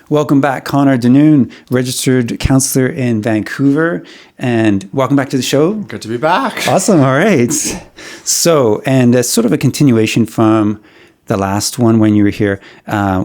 Welcome back, Connor Denoon, registered counselor in Vancouver. And welcome back to the show. Good to be back. Awesome. All right. So, and as sort of a continuation from the last one when you were here,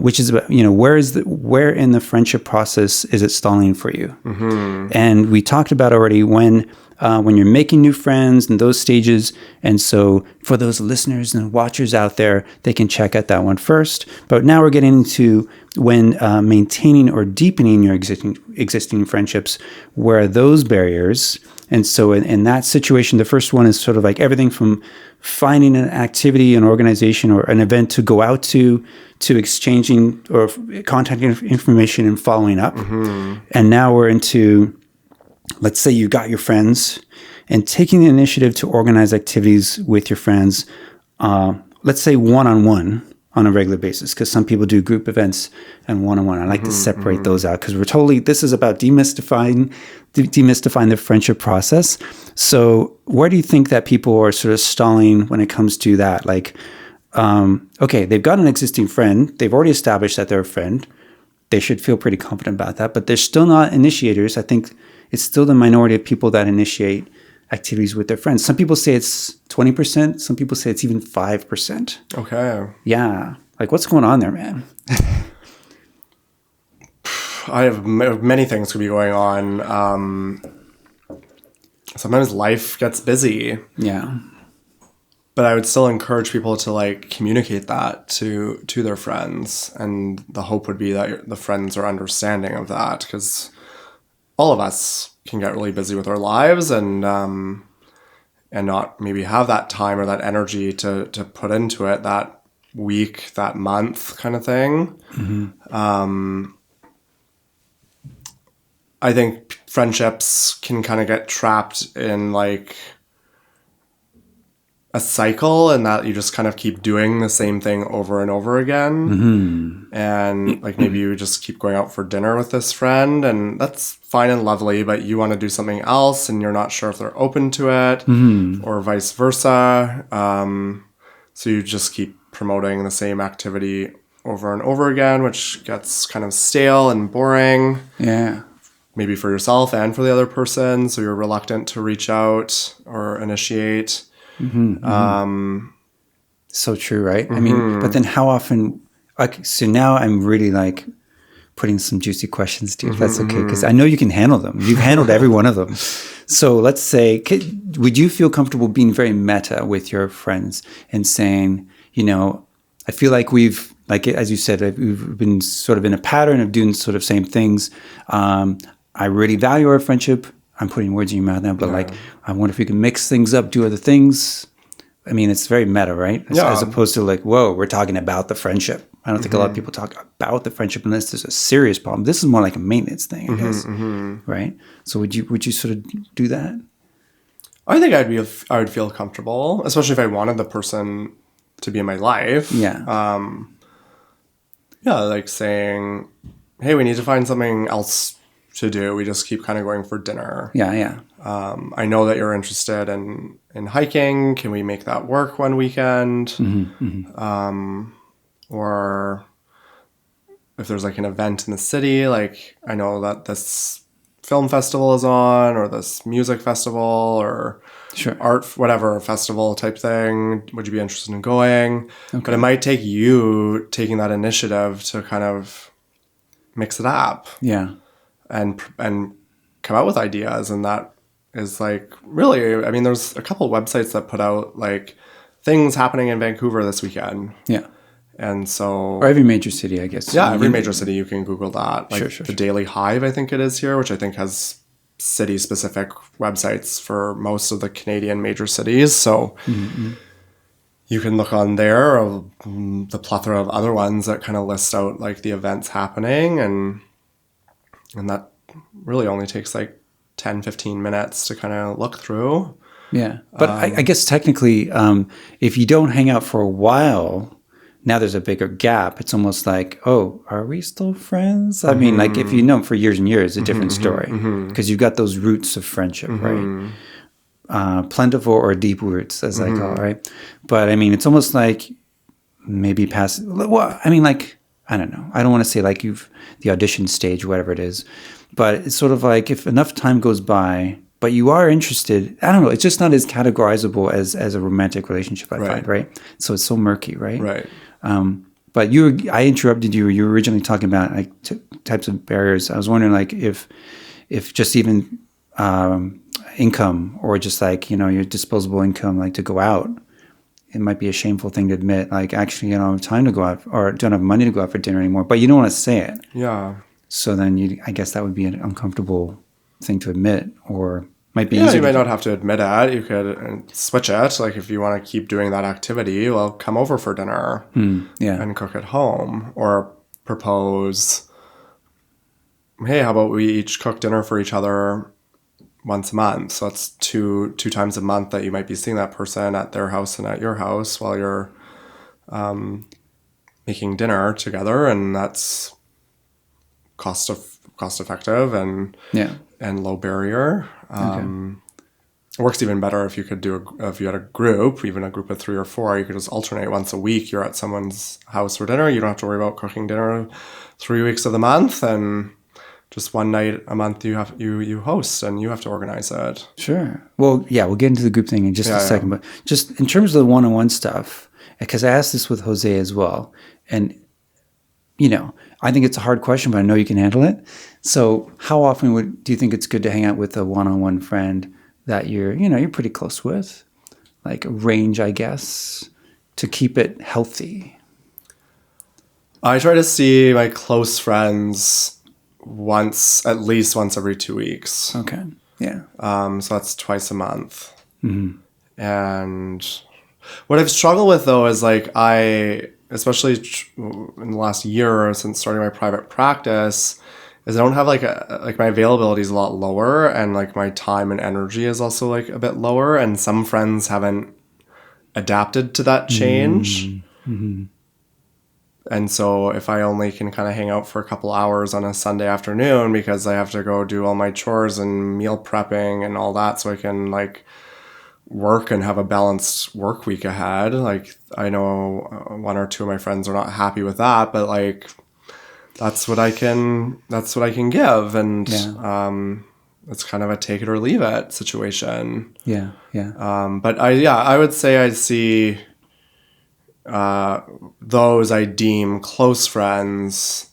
which is about, where in the friendship process is it stalling for you? Mm-hmm. And we talked about already when you're making new friends and those stages. And so for those listeners and watchers out there, they can check out that one first. But now we're getting into when maintaining or deepening your existing friendships, where are those barriers? And so in that situation, the first one is sort of like everything from finding an activity, an organization, or an event to go out to exchanging or contacting information and following up. Mm-hmm. And now we're into, let's say you got your friends and taking the initiative to organize activities with your friends, let's say one-on-one on a regular basis, because some people do group events and one-on-one. I like to separate those out because this is about demystifying the friendship process. So where do you think that people are sort of stalling when it comes to that? Like, okay, they've got an existing friend. They've already established that they're a friend. They should feel pretty confident about that, but they're still not initiators. I think it's still the minority of people that initiate activities with their friends. Some people say it's 20%. Some people say it's even 5%. Okay. Yeah. Like, what's going on there, man? I have many things could be going on. Sometimes life gets busy. Yeah. But I would still encourage people to communicate that to their friends. And the hope would be that the friends are understanding of that, because all of us can get really busy with our lives and not maybe have that time or that energy to put into it that week, that month kind of thing. Mm-hmm. I think friendships can kind of get trapped in a cycle, and that you just kind of keep doing the same thing over and over again. Mm-hmm. And maybe you just keep going out for dinner with this friend, and that's fine and lovely, but you want to do something else and you're not sure if they're open to it, mm-hmm. or vice versa. So you just keep promoting the same activity over and over again, which gets kind of stale and boring. Yeah. Maybe for yourself and for the other person. So you're reluctant to reach out or initiate. Mm-hmm. So true, right? Mm-hmm. I mean, but then how often, so now I'm really putting some juicy questions to you, if that's okay, because I know you can handle them. You've handled every one of them. So let's say, would you feel comfortable being very meta with your friends and saying, I feel like we've, as you said, we've been sort of in a pattern of doing sort of same things. I really value our friendship. I'm putting words in your mouth now, but I wonder if we can mix things up, do other things. I mean, it's very meta, right? As opposed to whoa, we're talking about the friendship. I don't think a lot of people talk about the friendship unless there's a serious problem. This is more like a maintenance thing, I guess, right? So would you sort of do that? I think I would feel comfortable, especially if I wanted the person to be in my life. Yeah. Saying, hey, we need to find something else to do. We just keep kind of going for dinner. Yeah. I know that you're interested in hiking. Can we make that work one weekend? Mm-hmm. Or if there's an event in the city, I know that this film festival is on, or this music festival, or art, whatever, festival type thing. Would you be interested in going? Okay. But it might take you taking that initiative to kind of mix it up. Yeah. And come out with ideas. And that is really, I mean, there's a couple of websites that put out things happening in Vancouver this weekend. Yeah. And so... Or every major city, I guess. Yeah, every major city, you can Google that. Sure. The Daily Hive, I think it is here, which I think has city-specific websites for most of the Canadian major cities. So you can look on there, or the plethora of other ones that kind of list out the events happening. And that really only takes 10, 15 minutes to kind of look through. Yeah. But I guess technically, if you don't hang out for a while... Now there's a bigger gap. It's almost oh, are we still friends? I mean, if you know them for years and years, it's a different story, because you've got those roots of friendship, right? Plentiful or deep roots, as I call it, right? But I mean, it's almost maybe past. Well, I mean, I I don't know. I don't want to say like the audition stage, whatever it is, but it's sort of like if enough time goes by, but you are interested, I don't know. It's just not as categorizable as a romantic relationship, I find, right? So it's so murky, right? Right. But I interrupted you. You were originally talking about like types of barriers. I was wondering like if just even income or just like, your disposable income, like to go out, it might be a shameful thing to admit, like actually, I don't have time to go out or don't have money to go out for dinner anymore, but you don't want to say it. Yeah. So then I guess that would be an uncomfortable thing to admit, or might be Yeah, easier. you might not have to admit it. You could switch it. Like if you want to keep doing that activity, well, come over for dinner and cook at home, or propose, hey, how about we each cook dinner for each other once a month? So that's two times a month that you might be seeing that person at their house and at your house while you're making dinner together, and that's cost effective and low barrier. It works even better if you could if you had a group, even a group of 3 or 4, you could just alternate once a week. You're at someone's house for dinner. You don't have to worry about cooking dinner 3 weeks of the month, and just one night a month you host and you have to organize it. Sure. Well, yeah, we'll get into the group thing in just a second, but just in terms of the one-on-one stuff, because I asked this with Jose as well, and I think it's a hard question, but I know you can handle it. So how often do you think it's good to hang out with a one-on-one friend that you're pretty close with? Like a range, I guess, to keep it healthy. I try to see my close friends at least once every 2 weeks. Okay. Yeah. So that's twice a month. Mm-hmm. And what I've struggled with though is like especially in the last year since starting my private practice, is I don't have my availability is a lot lower, and like my time and energy is also like a bit lower, and some friends haven't adapted to that change. Mm-hmm. And so if I only can kind of hang out for a couple hours on a Sunday afternoon because I have to go do all my chores and meal prepping and all that, so I can like work and have a balanced work week ahead. Like I know 1 or 2 of my friends are not happy with that, but like that's what I can give, and it's kind of a take it or leave it situation. Yeah. But I would say I see those I deem close friends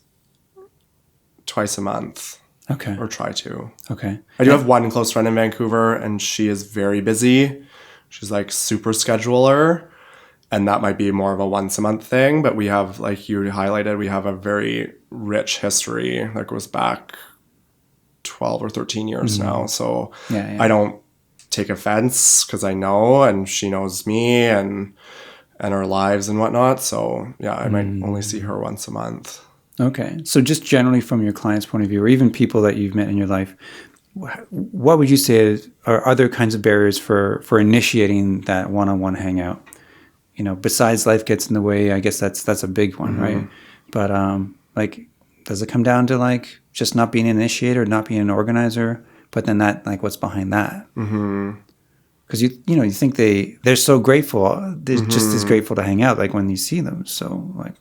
twice a month. Okay. Or try to. Okay. I do have one close friend in Vancouver, and she is very busy. She's like super scheduler, and that might be more of a once a month thing. But we have, like you highlighted, we have a very rich history that goes back 12 or 13 years now. So I don't take offense because I know, and she knows me and our lives and whatnot. So I might only see her once a month. Okay. So just generally from your client's point of view, or even people that you've met in your life, what would you say are other kinds of barriers for initiating that one-on-one hangout? Besides life gets in the way, I guess that's a big one, right? But like, does it come down to like just not being an initiator, not being an organizer? But then that, like, what's behind that? Because you think they're so grateful, they're just as grateful to hang out, like when you see them. So like,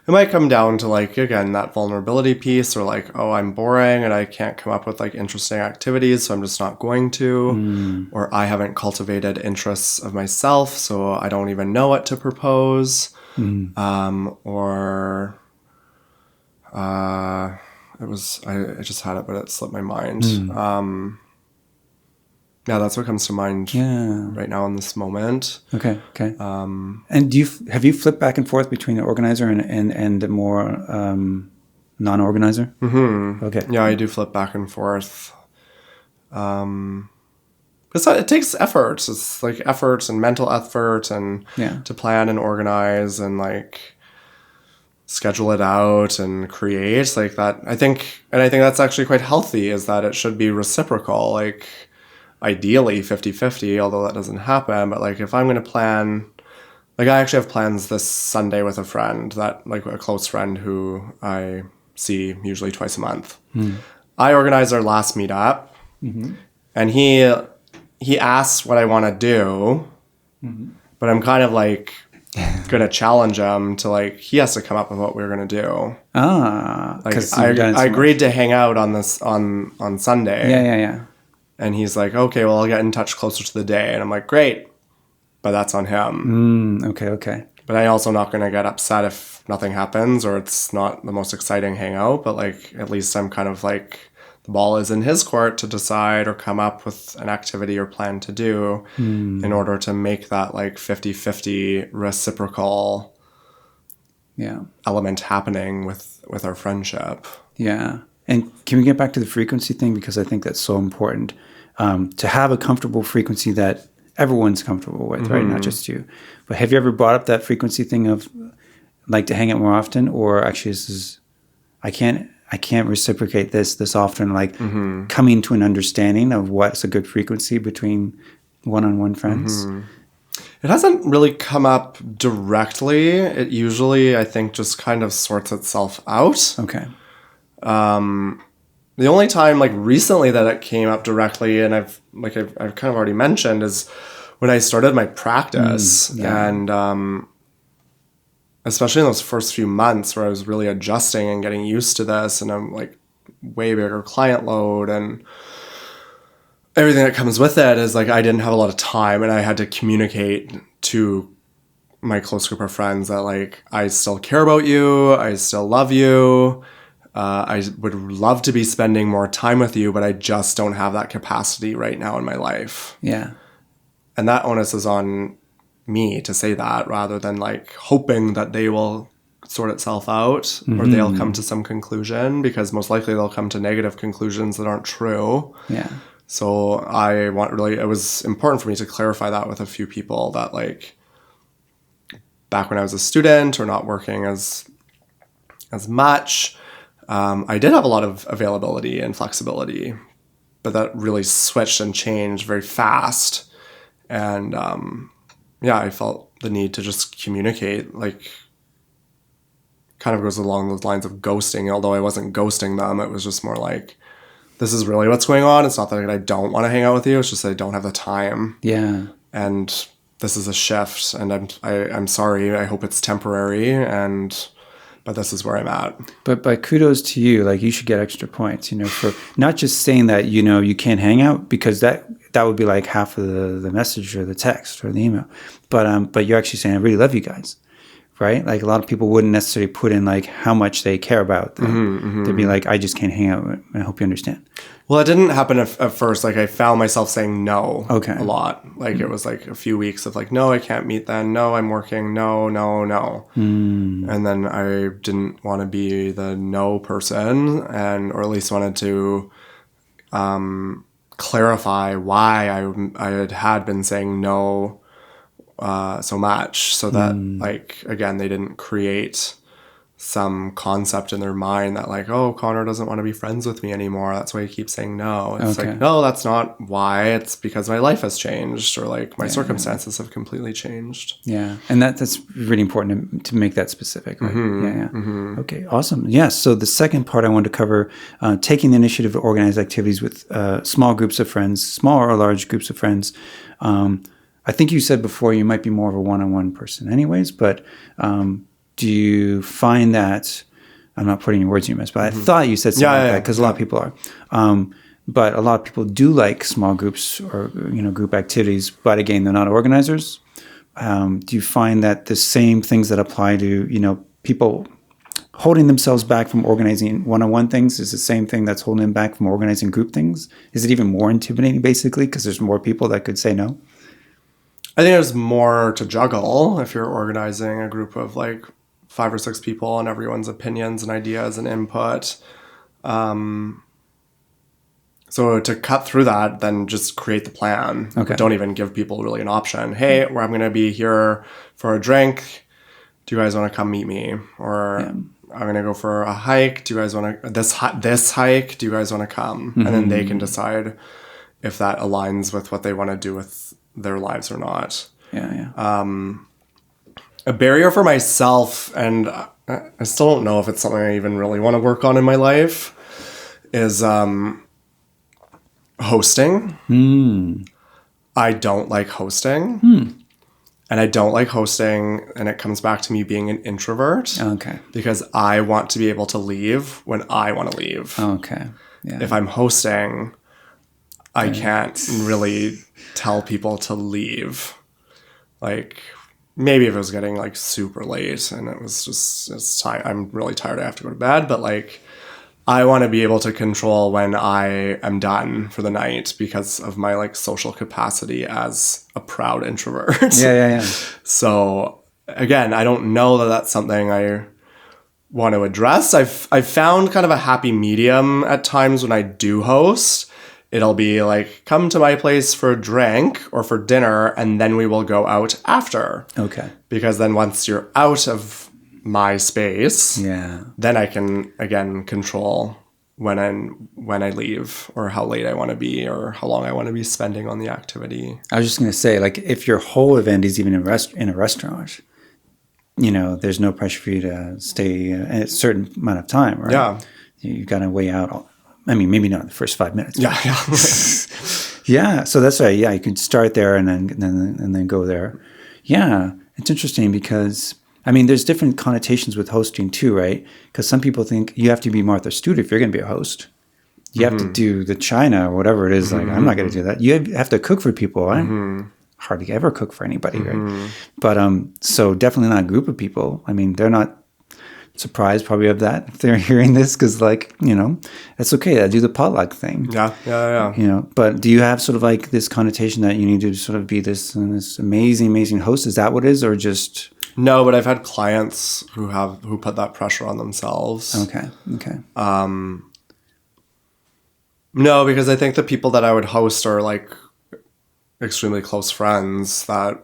it might come down to like, again, that vulnerability piece, or like, oh, I'm boring and I can't come up with like interesting activities, so I'm just not going to, or I haven't cultivated interests of myself, so I don't even know what to propose, or I just had it, but it slipped my mind. That's what comes to mind right now in this moment. Okay. And have you flipped back and forth between the organizer and the more non-organizer? Mm-hmm. Okay. Yeah, I do flip back and forth. It takes effort. It's like effort and mental effort, and to plan and organize and like schedule it out and create like that. I think that's actually quite healthy, is that it should be reciprocal. Like, ideally 50-50, although that doesn't happen. But like, if I'm going to plan, like I actually have plans this Sunday with a friend, that like a close friend who I see usually twice a month. I organized our last meetup, and he asks what I want to do, but I'm kind of like, going to challenge him to like, he has to come up with what we're going to do. Like I agreed to hang out on this on Sunday. Yeah. And he's like, okay, well, I'll get in touch closer to the day. And I'm like, great, but that's on him. Okay. But I'm also not going to get upset if nothing happens or it's not the most exciting hangout. But like, at least I'm kind of like, the ball is in his court to decide or come up with an activity or plan to do in order to make that like 50-50 reciprocal element happening with our friendship. Yeah. And can we get back to the frequency thing? Because I think that's so important, to have a comfortable frequency that everyone's comfortable with, right? Not just you. But have you ever brought up that frequency thing of like to hang out more often, or actually this is, I can't reciprocate this often, like coming to an understanding of what's a good frequency between one-on-one friends? It hasn't really come up directly. It usually, I think, just kind of sorts itself out. Okay. The only time like recently that it came up directly, and I've kind of already mentioned, is when I started my practice. And especially in those first few months where I was really adjusting and getting used to this, and I'm like way bigger client load and everything that comes with it, is like I didn't have a lot of time, and I had to communicate to my close group of friends that like I still care about you, I still love you, I would love to be spending more time with you, but I just don't have that capacity right now in my life. Yeah. And that onus is on me to say that, rather than like hoping that they will sort itself out or they'll come to some conclusion, because most likely they'll come to negative conclusions that aren't true. Yeah. So it was important for me to clarify that with a few people, that like back when I was a student or not working as much, I did have a lot of availability and flexibility, but that really switched and changed very fast. And I felt the need to just communicate, like kind of goes along those lines of ghosting, although I wasn't ghosting them. It was just more like, this is really what's going on. It's not that I don't want to hang out with you. It's just that I don't have the time. Yeah. And this is a shift, and I'm sorry. I hope it's temporary, but this is where I'm at. But by kudos to you, like you should get extra points, for not just saying that, you can't hang out, because that would be like half of the message or the text or the email. But you're actually saying, I really love you guys, right? Like a lot of people wouldn't necessarily put in like how much they care about them. They'd be like, I just can't hang out. I hope you understand. Well, it didn't happen at first. Like I found myself saying no a lot. Like it was like a few weeks of like, no, I can't meet then. No, I'm working. No. And then I didn't want to be the no person, or at least wanted to clarify why I had been saying no so much, so that like, again, they didn't create some concept in their mind that like, oh, Connor doesn't want to be friends with me anymore, that's why he keeps saying no. It's like, no, that's not why. It's because my life has changed, or like my circumstances have completely changed. Yeah. And that's really important to make that specific, right? Okay, awesome. Yeah, so the second part I wanted to cover, taking the initiative to organize activities with small groups of friends, small or large groups of friends. I think you said before you might be more of a one-on-one person anyways, but do you find that, I'm not putting your words in your mouth, but I thought you said something like that, because a lot of people are. But a lot of people do like small groups or group activities, but again, they're not organizers. Do you find that the same things that apply to people holding themselves back from organizing one-on-one things is the same thing that's holding them back from organizing group things? Is it even more intimidating, basically, because there's more people that could say no? I think there's more to juggle if you're organizing a group of like 5 or 6 people and everyone's opinions and ideas and input. So to cut through that, then just create the plan. Okay. Don't even give people really an option. Hey, I'm going to be here for a drink. Do you guys want to come meet me? Or I'm going to go for a hike. Do you guys want to this hike? Do you guys want to come? And then they can decide if that aligns with what they want to do with their lives or not. A barrier for myself, and I still don't know if it's something I even really want to work on in my life, is hosting. I don't like hosting. And I don't like hosting, and it comes back to me being an introvert. Okay. Because I want to be able to leave when I want to leave. Okay. Yeah. If I'm hosting, I can't really tell people to leave. Like, maybe if it was getting like super late and it was just, it's time, I'm really tired, I have to go to bed, but like, I want to be able to control when I am done for the night because of my like social capacity as a proud introvert. Yeah. So again, I don't know that that's something I want to address. I've found kind of a happy medium at times when I do host. It'll be like, come to my place for a drink or for dinner, and then we will go out after. Okay. Because then once you're out of my space, then I can again control when I leave, or how late I want to be, or how long I want to be spending on the activity. I was just going to say, like, if your whole event is even in a restaurant, you know, there's no pressure for you to stay a certain amount of time, right? Yeah. You got to weigh out. I mean, maybe not the first 5 minutes. Yeah. Yeah. So that's right. Yeah, you could start there and then go there. Yeah, it's interesting because, I mean, there's different connotations with hosting too, right? Because some people think you have to be Martha Stewart if you're going to be a host. You have to do the China or whatever it is. Like, I'm not going to do that. You have to cook for people. I hardly ever cook for anybody, right? But so definitely not a group of people. I mean, they're not surprised probably of that if they're hearing this, because like, you know, that's okay. I do the potluck thing. Yeah. You know, but do you have sort of like this connotation that you need to sort of be this amazing host? Is that what it is, or just? No, but I've had clients who put that pressure on themselves. Okay. No, because I think the people that I would host are like extremely close friends that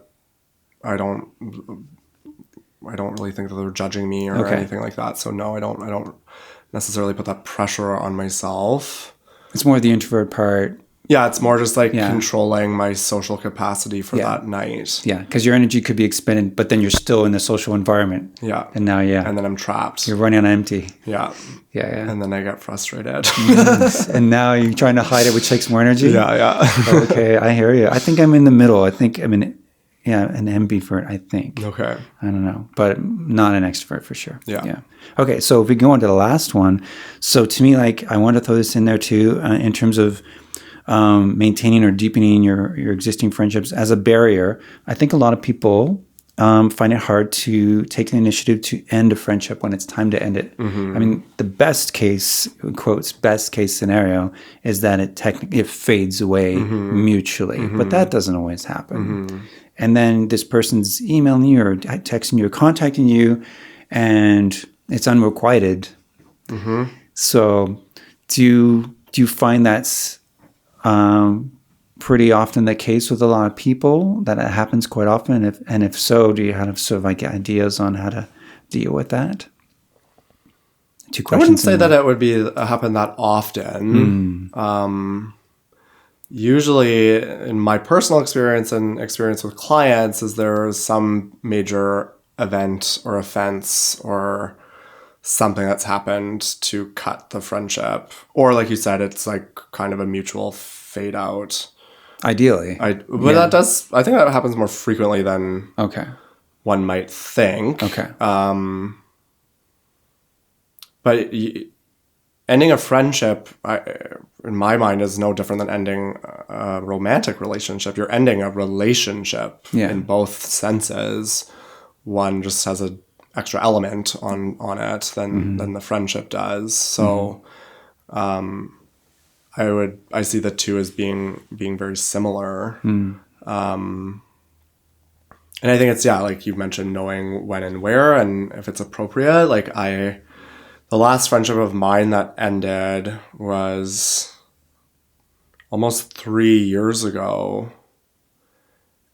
I don't really think that they're judging me or anything like that. So no, I don't necessarily put that pressure on myself. It's more the introvert part. Yeah, it's more just like controlling my social capacity for that night. Yeah, because your energy could be expended, but then you're still in the social environment. Yeah. And now, and then I'm trapped. You're running on empty. Yeah. Yeah. And then I get frustrated. And now you're trying to hide it, which takes more energy. Yeah. Okay, I hear you. I think I'm in the middle. I think I'm in, an ambivert, I think. Okay. I don't know, but not an extrovert for sure. Yeah. Okay, so if we go on to the last one. So to me, like, I want to throw this in there too, in terms of maintaining or deepening your existing friendships as a barrier. I think a lot of people find it hard to take the initiative to end a friendship when it's time to end it. I mean, the best case, quotes, best case scenario is that it fades away mutually, but that doesn't always happen. And then this person's emailing you or texting you or contacting you, and it's unrequited. So do you find that's pretty often the case with a lot of people, that it happens quite often? And if so, do you have sort of like ideas on how to deal with that? Two questions. I wouldn't say that it would happen that often. Usually, in my personal experience and experience with clients, is there is some major event or offense or something that's happened to cut the friendship, or like you said, it's like kind of a mutual fade out. Ideally, I think that happens more frequently than one might think. But ending a friendship, in my mind, is no different than ending a romantic relationship. You're ending a relationship in both senses. One just has an extra element on it than the friendship does. So I see the two as being very similar. And I think it's, like you mentioned, knowing when and where and if it's appropriate. Like the last friendship of mine that ended was almost 3 years ago.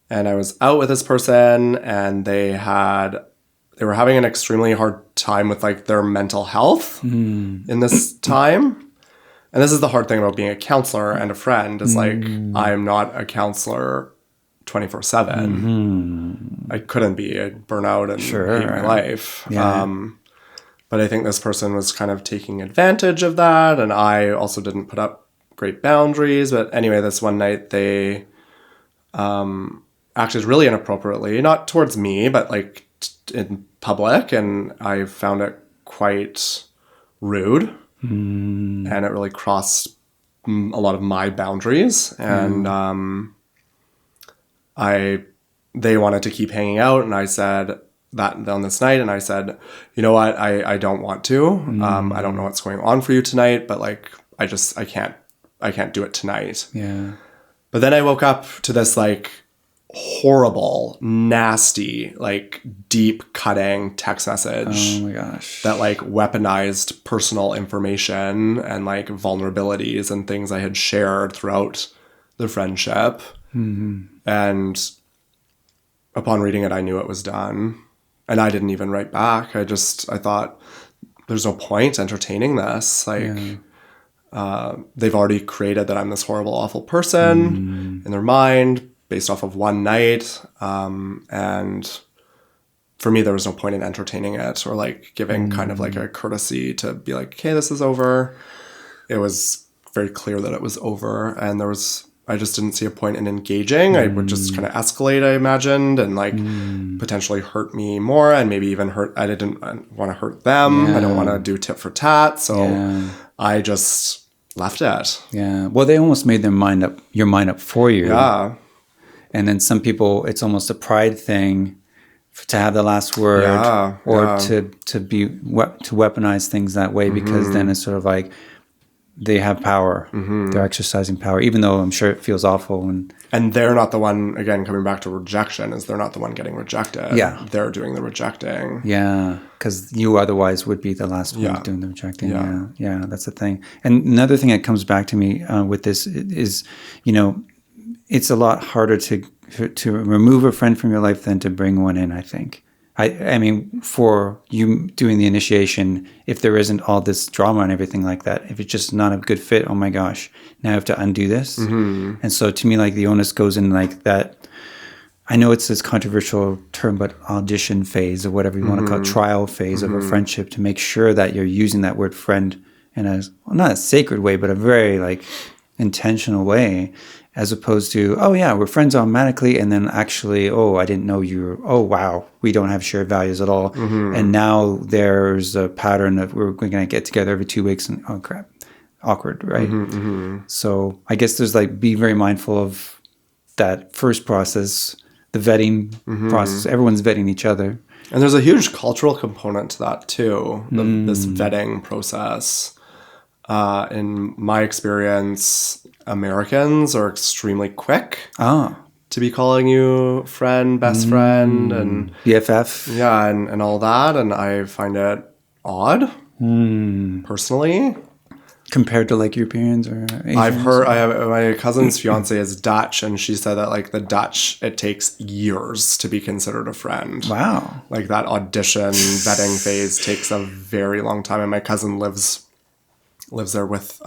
And I was out with this person, and they were having an extremely hard time with like their mental health in this time. And this is the hard thing about being a counselor and a friend, is like, I'm not a counselor 24/7. I couldn't be. I'd burn out and hate my life. But I think this person was kind of taking advantage of that. And I also didn't put up great boundaries. But anyway, this one night acted really inappropriately, not towards me, but like in public. And I found it quite rude. And it really crossed a lot of my boundaries. And they wanted to keep hanging out, and I said that on this night, and I said, you know what, I don't want to. I don't know what's going on for you tonight, but like I can't do it tonight. Yeah. But then I woke up to this like horrible, nasty, like deep cutting text message. Oh my gosh. That like weaponized personal information and like vulnerabilities and things I had shared throughout the friendship. And upon reading it, I knew it was done. And I didn't even write back. I thought there's no point entertaining this. Like, they've already created that I'm this horrible, awful person in their mind based off of one night. And for me, there was no point in entertaining it or like giving kind of like a courtesy to be like, okay, this is over. It was very clear that it was over. And I just didn't see a point in engaging. I would just kind of escalate, I imagined, and like potentially hurt me more and maybe even I didn't want to hurt them. I don't want to do tit for tat. So I just left it. Yeah. Well, they almost made your mind up for you. Yeah. And then some people, it's almost a pride thing to have the last word or to weaponize things that way, because then it's sort of like, they have power. They're exercising power, even though I'm sure it feels awful. And they're not the one, again, coming back to rejection, is they're not the one getting rejected. Yeah. They're doing the rejecting. Yeah. Because you otherwise would be the last one doing the rejecting. Yeah. That's the thing. And another thing that comes back to me with this is, it's a lot harder to remove a friend from your life than to bring one in, I think. I mean, for you doing the initiation, if there isn't all this drama and everything like that, if it's just not a good fit, oh my gosh, now I have to undo this. And so to me, like the onus goes in like that. I know it's this controversial term, but audition phase or whatever you want to call it, trial phase of a friendship, to make sure that you're using that word friend in not a sacred way, but a very like intentional way. As opposed to, oh yeah, we're friends automatically, and then actually, oh, I didn't know you were, oh wow, we don't have shared values at all. And now there's a pattern of we're going to get together every 2 weeks, and oh crap, awkward, right? So I guess there's like, be very mindful of that first process, the vetting process. Everyone's vetting each other. And there's a huge cultural component to that too, this vetting process. In my experience, Americans are extremely quick to be calling you friend, best friend, and BFF. Yeah, and all that. And I find it odd, personally. Compared to like Europeans or Asians? I've heard, my cousin's fiance is Dutch, and she said that like the Dutch, it takes years to be considered a friend. Wow. Like that audition vetting phase takes a very long time. And my cousin lives there with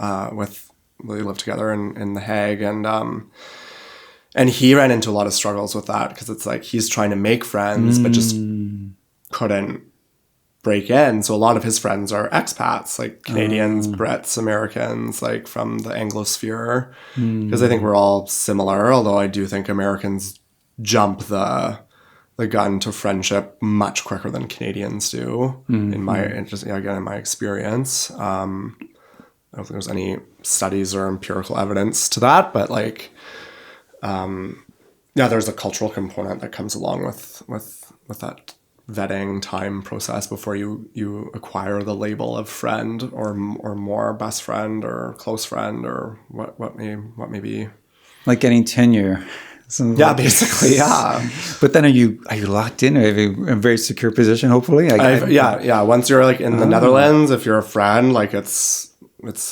they live together in The Hague, and he ran into a lot of struggles with that, because it's like he's trying to make friends but just couldn't break in. So a lot of his friends are expats, like Canadians, Brits, Americans, like from the Anglosphere, because I think we're all similar, although I do think Americans jump the gun to friendship much quicker than Canadians do, in my experience. I don't think there's any studies or empirical evidence to that, but like, there's a cultural component that comes along with that vetting time process before you acquire the label of friend or more best friend or close friend or what may be. Like getting tenure. Basically, yeah. But then are you locked in? Are you in a very secure position, hopefully? Once you're like in the Netherlands, if you're a friend, like it's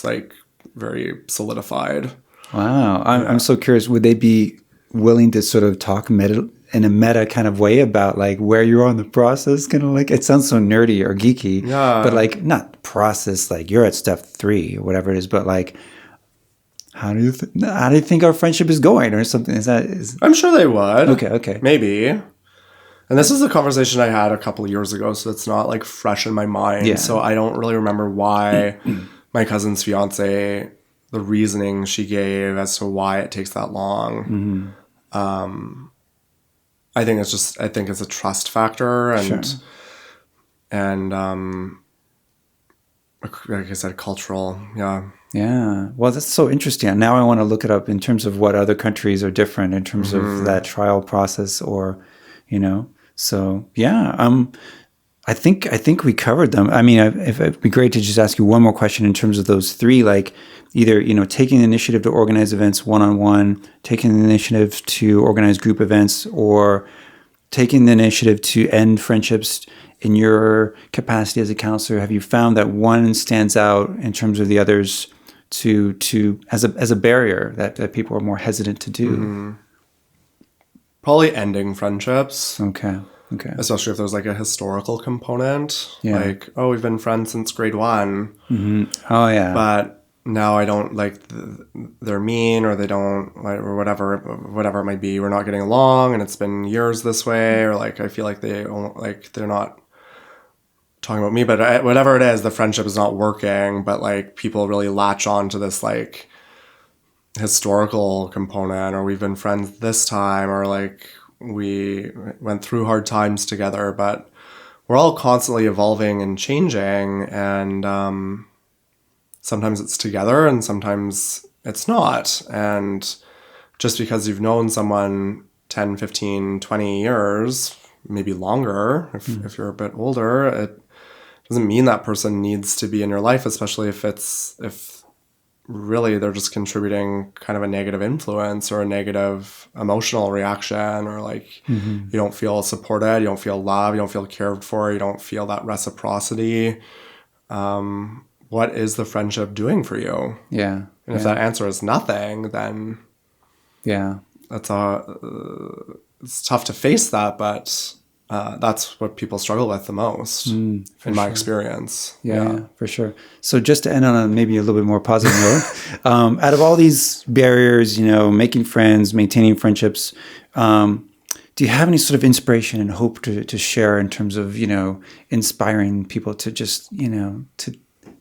like very solidified. Wow. I'm so curious. Would they be willing to sort of talk in a meta kind of way about like where you're on the process? Kind of like, it sounds so nerdy or geeky, but like not process, like you're at step 3 or whatever it is, but like, how do you think our friendship is going or something? I'm sure they would. Okay. Maybe. And this is a conversation I had a couple of years ago, so it's not like fresh in my mind. Yeah. So I don't really remember why my cousin's fiance, the reasoning she gave as to why it takes that long. I think it's a trust factor, and Sure. and like I said, cultural. Yeah. Yeah. Well, that's so interesting. Now I want to look it up in terms of what other countries are different in terms of that trial process, or, So yeah. I think we covered them. I mean, if it'd be great to just ask you one more question in terms of those three, like either, taking the initiative to organize events one-on-one, taking the initiative to organize group events, or taking the initiative to end friendships. In your capacity as a counselor, have you found that one stands out in terms of the others as a barrier that people are more hesitant to do? Probably ending friendships. Okay. Especially if there's like a historical component, Yeah. like, oh, we've been friends since grade 1, Oh yeah. but now I don't like they're mean, or they don't or whatever it might be. We're not getting along, and it's been years this way, or like I feel like they're not talking about me, but whatever it is, the friendship is not working. But like people really latch on to this like historical component, or we've been friends this time, or like we went through hard times together, but we're all constantly evolving and changing, and sometimes it's together and sometimes it's not. And just because you've known someone 10, 15, 20 years, maybe longer, if you're a bit older, it doesn't mean that person needs to be in your life, especially if really they're just contributing kind of a negative influence or a negative emotional reaction, or like you don't feel supported, you don't feel loved, you don't feel cared for, you don't feel that reciprocity. What is the friendship doing for you? Yeah. And if that answer is nothing, then Yeah. it's tough to face that, but that's what people struggle with the most, in my experience. Yeah, for sure. So just to end on a maybe a little bit more positive note, out of all these barriers, making friends, maintaining friendships, do you have any sort of inspiration and hope to share in terms of, inspiring people to just,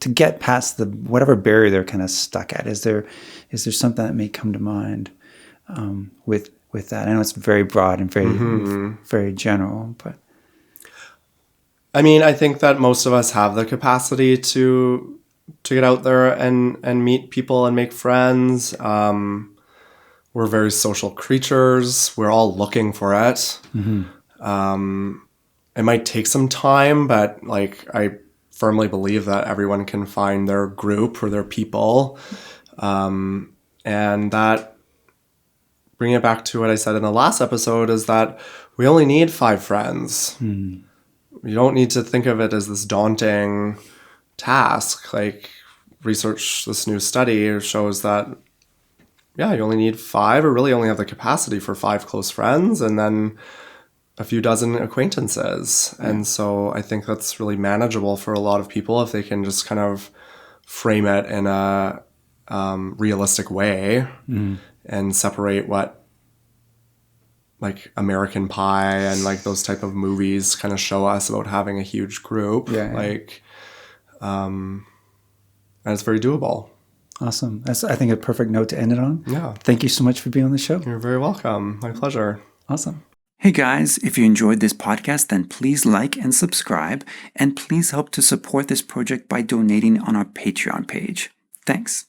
to get past whatever barrier they're kind of stuck at? Is there something that may come to mind with that? I know it's very broad and very, very general, but. I mean, I think that most of us have the capacity to get out there and meet people and make friends. We're very social creatures. We're all looking for it. It might take some time, but like I firmly believe that everyone can find their group or their people. And that, bringing it back to what I said in the last episode, is that we only need 5 friends. You don't need to think of it as this daunting task. Like, research, this new study shows that, yeah, you only need 5, or really only have the capacity for 5 close friends, and then a few dozen acquaintances. And so I think that's really manageable for a lot of people if they can just kind of frame it in a realistic way and separate what like American Pie and like those type of movies kind of show us about having a huge group. Like, and it's very doable. Awesome. That's, I think, a perfect note to end it on. Yeah. Thank you so much for being on the show. You're very welcome. My pleasure. Awesome. Hey guys, if you enjoyed this podcast, then please like and subscribe, and please help to support this project by donating on our Patreon page. Thanks.